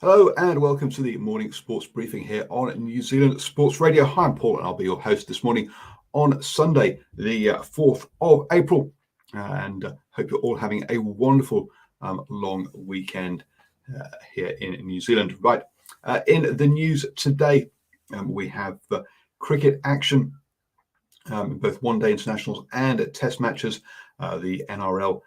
Hello and welcome to the morning sports briefing here on New Zealand Sports Radio. Hi, I'm Paul and I'll be your host this morning on Sunday, the 4th of April. And hope you're all having a wonderful long weekend here in New Zealand. Right, in the news today, we have cricket action, both one-day internationals and test matches. The NRL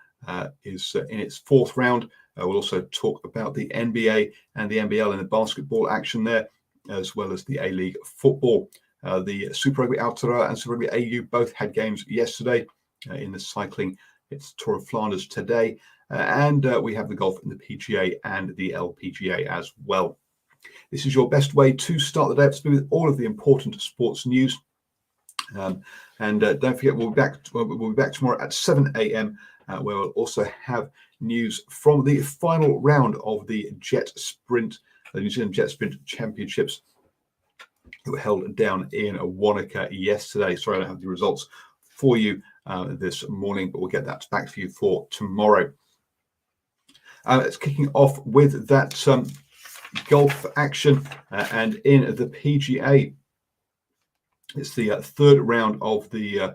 is in its fourth round. We'll also talk about the NBA and the NBL and the basketball action there, as well as the A-League football. The Super Rugby Aotearoa and Super Rugby AU both had games yesterday. In the cycling, it's Tour of Flanders today. And we have the golf in the PGA and the LPGA as well. This is your best way to start the day up to speed with all of the important sports news. And don't forget, we'll be back tomorrow at 7 a.m. Where we'll also have news from the final round of the New Zealand Jet Sprint Championships that were held down in Wanaka yesterday. Sorry, I don't have the results for you this morning, but we'll get that back for you for tomorrow. It's kicking off with that golf action, and in the PGA, it's the third round of the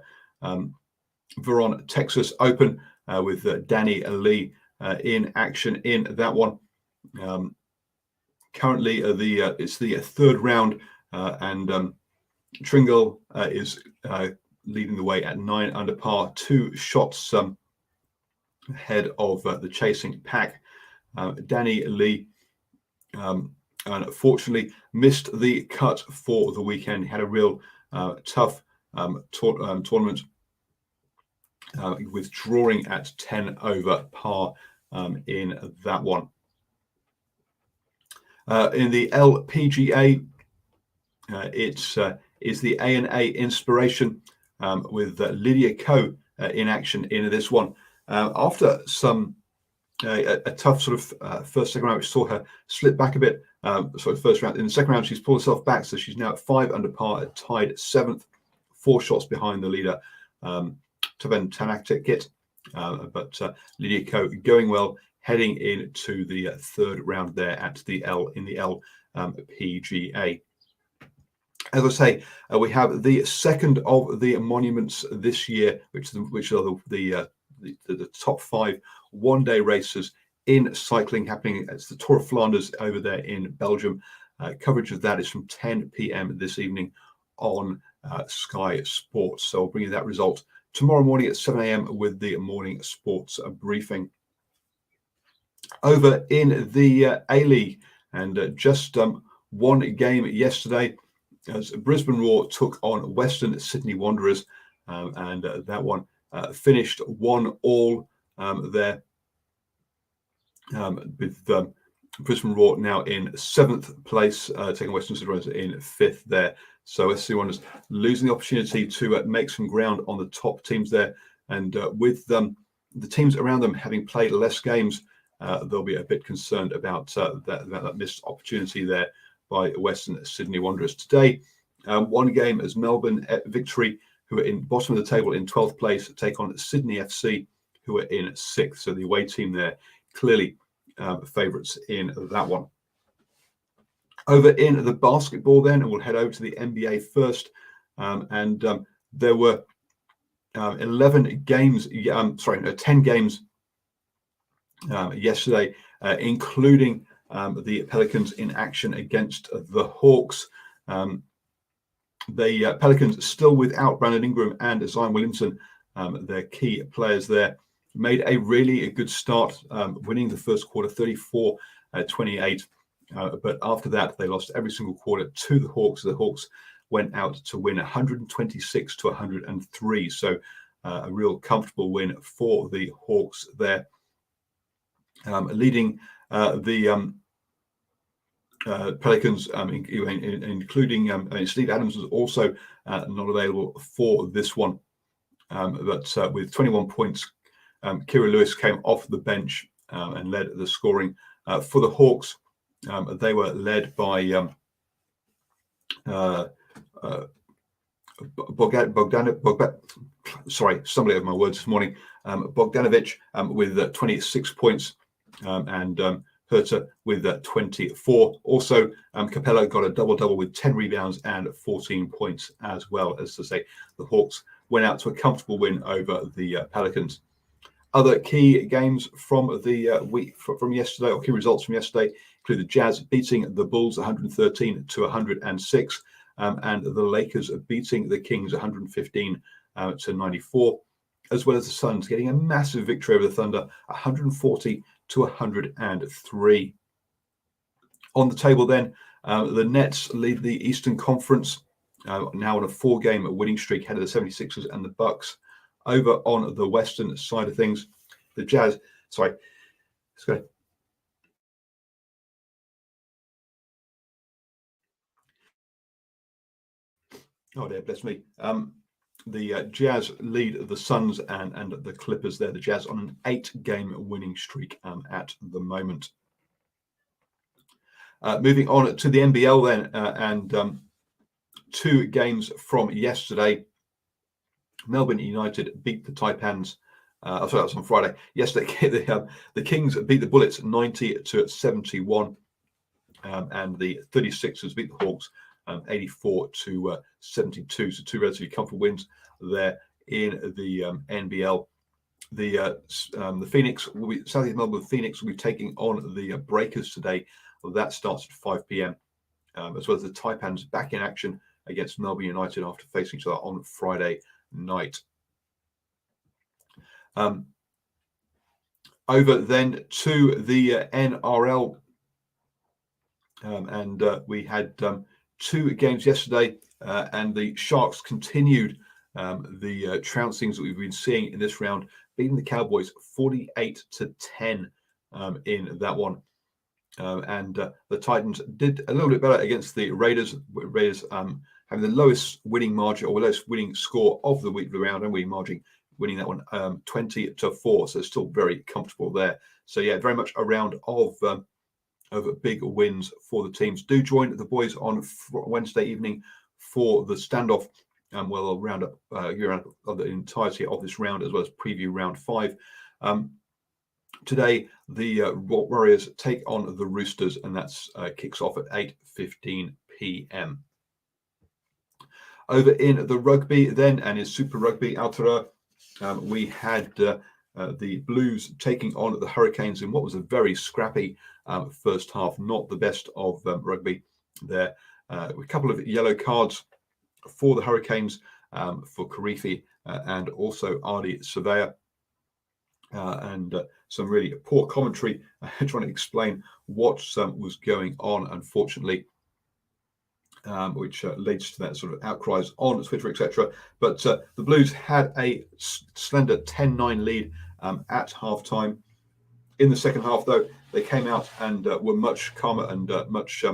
Vernon, Texas Open with Danny Lee in action in that one. Currently, it's the third round, and Tringle is leading the way at 9 under par, 2 shots ahead of the chasing pack. Danny Lee, unfortunately, missed the cut for the weekend. He had a real tough tournament, withdrawing at 10 over par in that one. In the LPGA, it's the A&A Inspiration with Lydia Ko in action in this one. After some a tough sort of second round, which saw her slip back a bit. First round. In the second round, she's pulled herself back, so she's now at 5 under par, tied 7th, 4 shots behind the leader, Taven Tanakit. But Lydia Ko going well, heading into the third round there at the LPGA. As I say, we have the second of the monuments this year, which are the top 5 one-day races in cycling happening. It's the Tour of Flanders over there in Belgium. Coverage of that is from 10 p.m. this evening on Sky Sports. So I'll bring you that result tomorrow morning at 7 a.m. with the morning sports briefing. Over in the A-League, and just one game yesterday, as Brisbane Roar took on Western Sydney Wanderers, and that one finished 1-1 there, with Brisbane Roar now in 7th place, taking Western Sydney Wanderers in 5th there. So SC Wanderers losing the opportunity to make some ground on the top teams there, and with the teams around them having played less games, they'll be a bit concerned about that missed opportunity there by Western Sydney Wanderers. Today, one game as Melbourne Victory, who are in bottom of the table in 12th place, take on Sydney FC, who are in 6th. So the away team there, clearly favourites in that one. Over in the basketball then, and we'll head over to the NBA first. There were 10 games yesterday, including the Pelicans in action against the Hawks. The Pelicans still without Brandon Ingram and Zion Williamson, their key players there, made a really good start, winning the first quarter 34-28. But after that, they lost every single quarter to the Hawks. The Hawks went out to win 126-103. So a real comfortable win for the Hawks there. Leading the Pelicans, including Steve Adams, was also not available for this one. But with 21 points, Kira Lewis came off the bench and led the scoring for the Hawks. They were led by stumbling over my words this morning. Bogdanovic with 26 points, and Hertha with 24. Also, Capello got a double-double with 10 rebounds and 14 points as well. As to say, the Hawks went out to a comfortable win over the Pelicans. Other key games from the week from yesterday, or key results from yesterday, include the Jazz beating the Bulls 113 to 106, and the Lakers beating the Kings 115 to 94, as well as the Suns getting a massive victory over the Thunder 140 to 103. On the table then, the Nets lead the Eastern Conference, now on a 4-game winning streak ahead of the 76ers and the Bucks. Over on the Western side of things, the Jazz, sorry, let's go. Oh dear, bless me. The Jazz lead the Suns and the Clippers there. The Jazz on an 8-game winning streak at the moment. Moving on to the NBL then, and 2 games from yesterday. Melbourne United beat the Taipans. Sorry, that was on Friday. Yesterday, the Kings beat the Bullets 90 to 71, and the 36ers beat the Hawks 84 to 72. So 2 relatively comfortable wins there in the NBL. The Phoenix will be Southeast Melbourne Phoenix will be taking on the Breakers today. Well, that starts at 5 p.m. As well as the Taipans back in action against Melbourne United after facing each other on Friday night. Over then to the NRL, and we had 2 games yesterday, and the Sharks continued the trouncings that we've been seeing in this round, beating the Cowboys 48 to 10 in that one. And the Titans did a little bit better against the Raiders. Raiders having the lowest winning margin or lowest winning score of the week, the round, and winning that one 20 to 4. So still very comfortable there. So yeah, very much a round of big wins for the teams. Do join the boys on Wednesday evening for the standoff. We'll round up the entirety of this round as well as preview round 5. Today, the Warriors take on the Roosters, and that's kicks off at 8:15 p.m. Over in the rugby then, and in Super Rugby Aotearoa, we had the Blues taking on the Hurricanes in what was a very scrappy first half. Not the best of rugby there. A couple of yellow cards for the Hurricanes, for Karifi and also Ardie Savea. And some really poor commentary trying to explain what was going on, unfortunately, which leads to that sort of outcries on Twitter, etc. But the Blues had a slender 10-9 lead at halftime. In the second half, though, they came out and were much calmer and much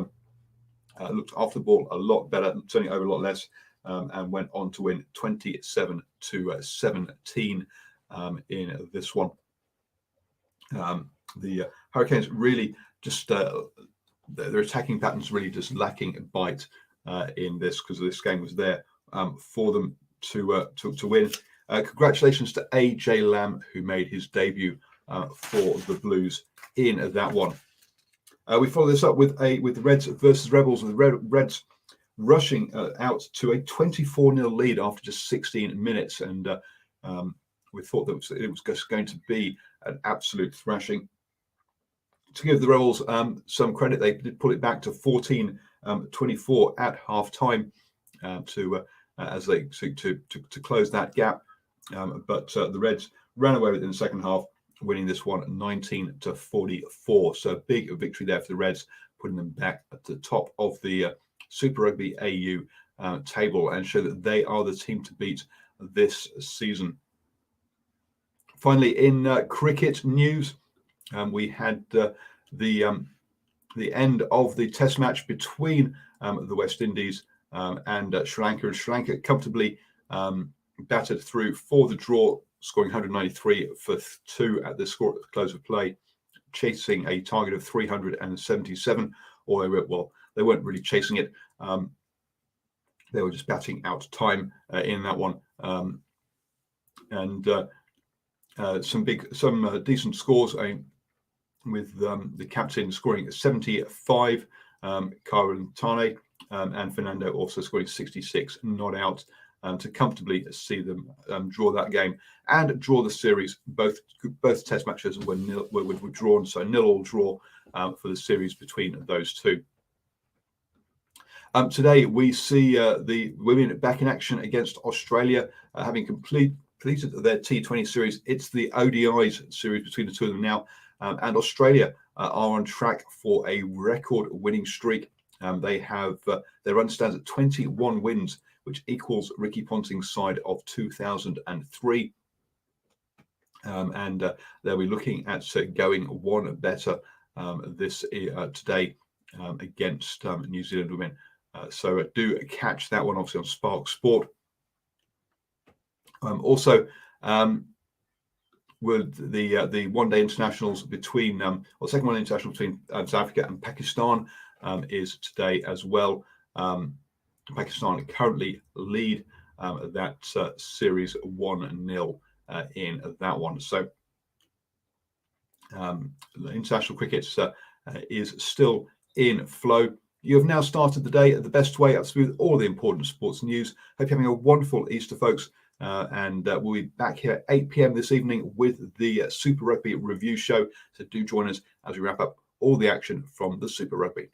looked after the ball a lot better, turning over a lot less, and went on to win 27 to 17 in this one. The Hurricanes really just their attacking patterns really just lacking bite in this, because this game was there for them to win. Congratulations to AJ Lamb, who made his debut for the Blues in that one. We follow this up with Reds versus Rebels, with Reds rushing out to a 24-0 lead after just 16 minutes, and we thought that it was just going to be an absolute thrashing. To give the Rebels some credit, they did pull it back to 14-24 at half time as they seek to close that gap. But the Reds ran away with it in the second half, winning this one 19 to 44. So a big victory there for the Reds, putting them back at the top of the Super Rugby AU table, and show that they are the team to beat this season. Finally, in cricket news, we had the end of the Test match between the West Indies and Sri Lanka. And Sri Lanka comfortably battered through for the draw, scoring 193 for 2 at the close of play, chasing a target of 377. Or they weren't really chasing it. They were just batting out time in that one. Some decent scores. with the captain scoring 75, Karen Tane, and Fernando also scoring 66, not out, to comfortably see them draw that game and draw the series. Both test matches were withdrawn, so 0-0 draw for the series between those two. Today we see the women back in action against Australia, having completed their T20 series. It's the ODIs series between the two of them now, and Australia are on track for a record-winning streak. They have their run stands at 21 wins, which equals Ricky Ponting's side of 2003. And they'll be looking at going one better today against New Zealand women. So do catch that one, obviously, on Spark Sport. Also, with the one-day internationals between, or second one-day international between South Africa and Pakistan is today as well. Pakistan currently lead that series 1-0 in that one. So the international cricket is still in flow. You have now started the day the best way, up to all the important sports news. Hope you're having a wonderful Easter, folks. And we'll be back here at 8 p.m. this evening with the Super Rugby review show. So do join us as we wrap up all the action from the Super Rugby.